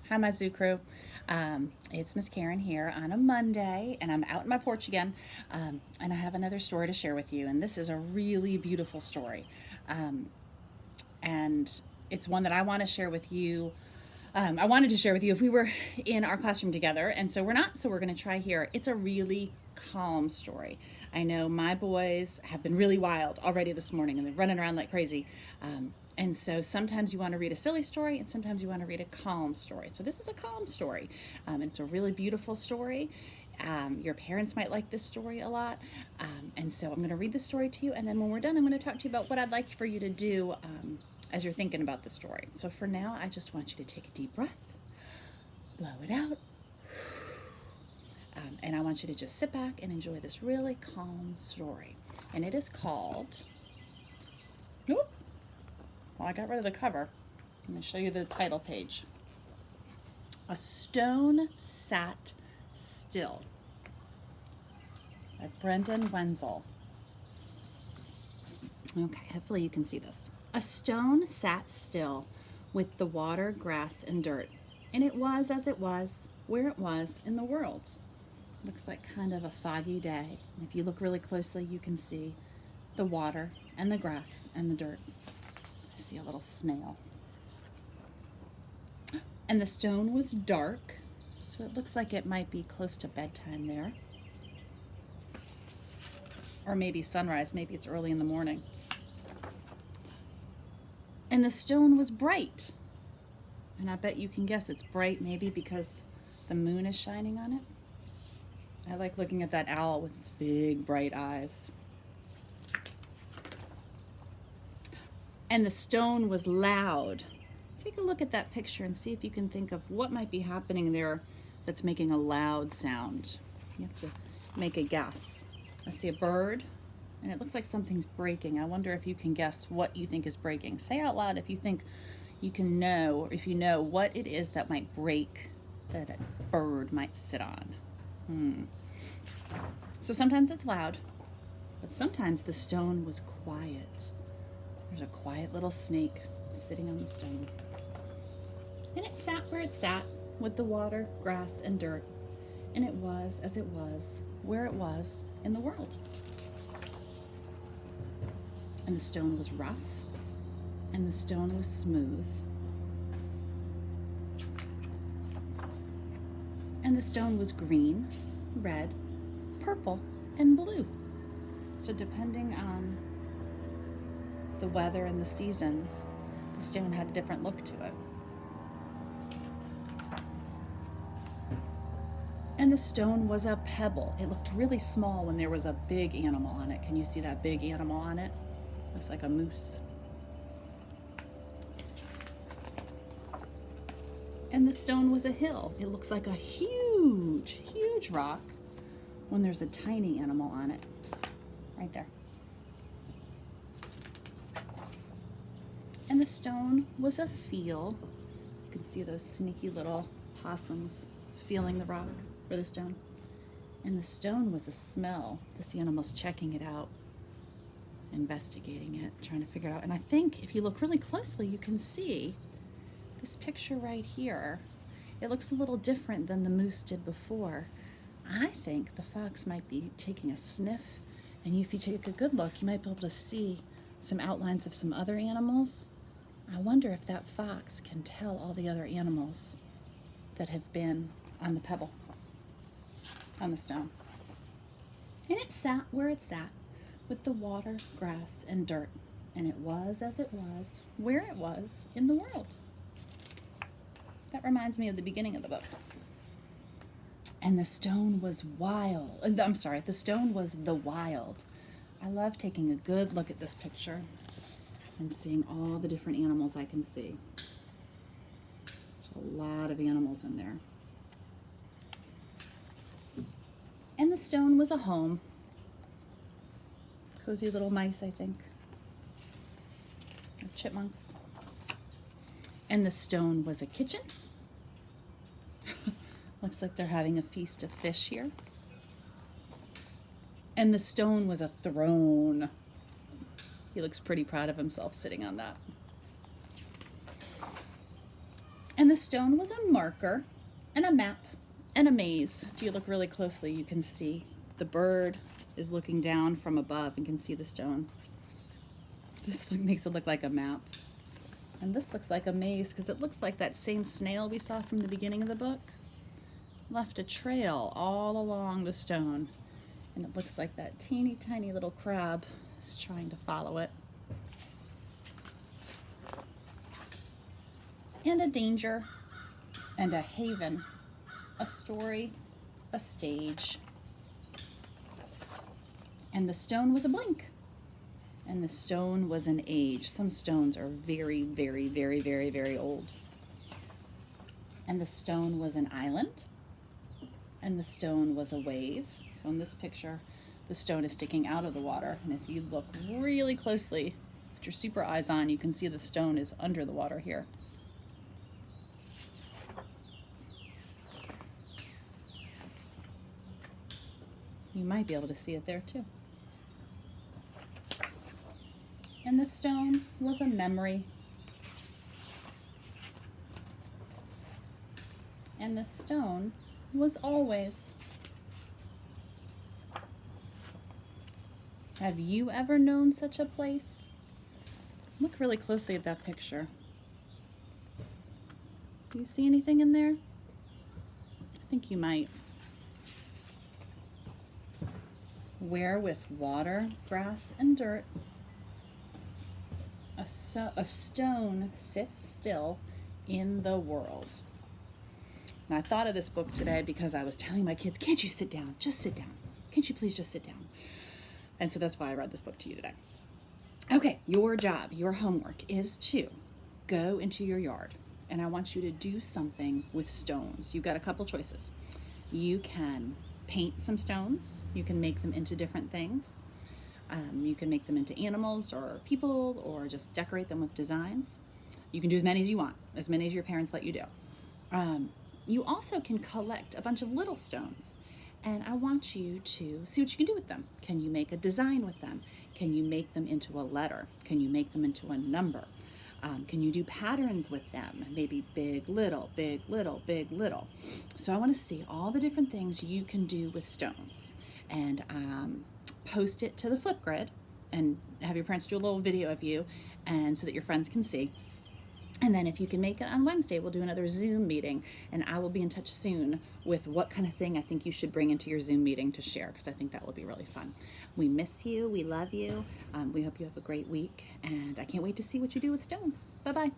Hi, my zoo crew. It's Miss Karen here on a Monday, and I'm out on my porch again, and I have another story to share with you. And this is a really beautiful story, and it's one that I want to share with you. I wanted to share with you if we were in our classroom together, and so we're not, so we're going to try here. It's a really calm story. I know my boys have been really wild already this morning, and they're running around like crazy. And so sometimes you want to read a silly story, and sometimes you want to read a calm story. So this is a calm story, and it's a really beautiful story. Your parents might like this story a lot. And so I'm going to read the story to you, and then when we're done, I'm going to talk to you about what I'd like for you to do as you're thinking about the story. So for now, I just want you to take a deep breath, blow it out, and I want you to just sit back and enjoy this really calm story. And it is called, whoop, well, I got rid of the cover. Let me show you the title page. A Stone Sat Still by Brendan Wenzel. Okay, hopefully you can see this. A stone sat still with the water, grass, and dirt, and it was as it was, where it was in the world. Looks like kind of a foggy day. And if you look really closely, you can see the water and the grass and the dirt. I see a little snail. And the stone was dark, so it looks like it might be close to bedtime there. Or maybe sunrise, maybe it's early in the morning. And the stone was bright. And I bet you can guess it's bright maybe because the moon is shining on it. I like looking at that owl with its big bright eyes. And the stone was loud. Take a look at that picture and see if you can think of what might be happening there that's making a loud sound. You have to make a guess. I see a bird, and it looks like something's breaking. I wonder if you can guess what you think is breaking. Say out loud if you think you can know, or if you know what it is that might break, that a bird might sit on. So sometimes it's loud, but sometimes the stone was quiet. There's a quiet little snake sitting on the stone. And it sat where it sat with the water, grass, and dirt. And it was as it was, where it was in the world. And the stone was rough, and the stone was smooth. And the stone was green, red, purple, and blue. So depending on the weather and the seasons, the stone had a different look to it. And the stone was a pebble. It looked really small when there was a big animal on it. Can you see that big animal on it? Looks like a moose. And the stone was a hill. It looks like a huge, huge rock when there's a tiny animal on it. Right there. And the stone was a feel. You can see those sneaky little possums feeling the rock or the stone. And the stone was a smell. This animal's checking it out, investigating it, trying to figure it out. And I think if you look really closely, you can see this picture right here. It looks a little different than the moose did before. I think the fox might be taking a sniff, and if you take a good look, you might be able to see some outlines of some other animals. I wonder if that fox can tell all the other animals that have been on the pebble, on the stone. And it sat where it sat with the water, grass, and dirt. And it was as it was, where it was in the world. That reminds me of the beginning of the book. And the stone was wild. I'm sorry, the stone was the wild. I love taking a good look at this picture and seeing all the different animals I can see. There's a lot of animals in there. And the stone was a home. Cozy little mice, I think. Or chipmunks. And the stone was a kitchen. Looks like they're having a feast of fish here. And the stone was a throne. He looks pretty proud of himself sitting on that. And the stone was a marker and a map and a maze. If you look really closely, you can see the bird is looking down from above and can see the stone. This makes it look like a map. And this looks like a maze because it looks like that same snail we saw from the beginning of the book left a trail all along the stone. And it looks like that teeny tiny little crab is trying to follow it. And a danger and a haven, a story, a stage. And the stone was a blink. And the stone was an age. Some stones are very, very, very, very, very old. And the stone was an island. And the stone was a wave. So in this picture, the stone is sticking out of the water. And if you look really closely, put your super eyes on, you can see the stone is under the water here. You might be able to see it there too. And the stone was a memory. And the stone was always. Have you ever known such a place? Look really closely at that picture. Do you see anything in there? I think you might. Where with water, grass, and dirt, a stone sits still in the world. And I thought of this book today because I was telling my kids, can't you sit down? Just sit down. Can't you please just sit down? And so that's why I read this book to you today. Okay, your job, your homework is to go into your yard, and I want you to do something with stones. You've got a couple choices. You can paint some stones. You can make them into different things. You can make them into animals or people, or just decorate them with designs. You can do as many as you want, as many as your parents let you do. You also can collect a bunch of little stones, and I want you to see what you can do with them. Can you make a design with them? Can you make them into a letter? Can you make them into a number? Can you do patterns with them? Maybe big, little, big, little, big, little. So I want to see all the different things you can do with stones, and post it to the Flipgrid and have your parents do a little video of you, and so that your friends can see. And then if you can make it on Wednesday, we'll do another Zoom meeting, and I will be in touch soon with what kind of thing I think you should bring into your Zoom meeting to share, because I think that will be really fun. We miss you. We love you. We hope you have a great week, and I can't wait to see what you do with stones. Bye-bye.